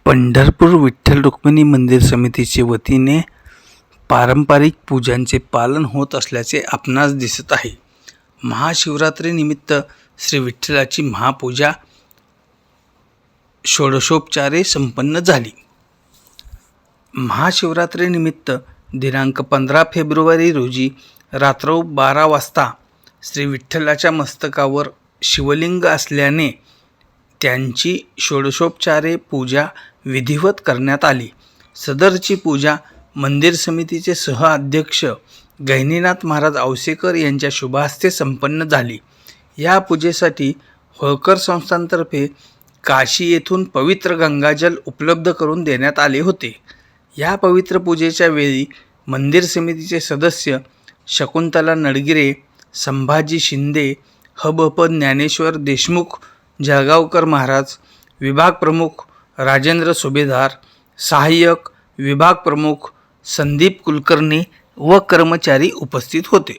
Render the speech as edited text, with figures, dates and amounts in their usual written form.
पंढरपूर विठ्ठल रुक्मिणी मंदिर समितीचे वतीने पारंपरिक पूजांचे पालन होत असल्याचे आपणास दिसत आहे. महाशिवरात्रीनिमित्त श्री विठ्ठलाची महापूजा षोडशोपचारे संपन्न झाली. महाशिवरात्रीनिमित्त दिनांक 15 फेब्रुवारी रोजी रात्र 12 वाजता श्री विठ्ठलाच्या मस्तकावर शिवलिंग असल्याने त्यांची षोडशोपचारे पूजा विधिवत करण्यात आली. सदरची पूजा मंदिर समितीचे सहअध्यक्ष गहिनीनाथ महाराज औसेकर यांच्या शुभहस्ते संपन्न झाली. या पूजेसाठी होळकर संस्थांतर्फे काशी येथून पवित्र गंगाजल उपलब्ध करून देण्यात आले होते. या पवित्र पूजेच्या वेळी मंदिर समितीचे सदस्य शकुंतला नडगिरे, संभाजी शिंदे, ह.ब.प. ज्ञानेश्वर देशमुख, जळगावकर महाराज, विभाग प्रमुख राजेंद्र सुभेदार, सहाय्यक विभाग प्रमुख संदीप कुलकर्णी व कर्मचारी उपस्थित होते.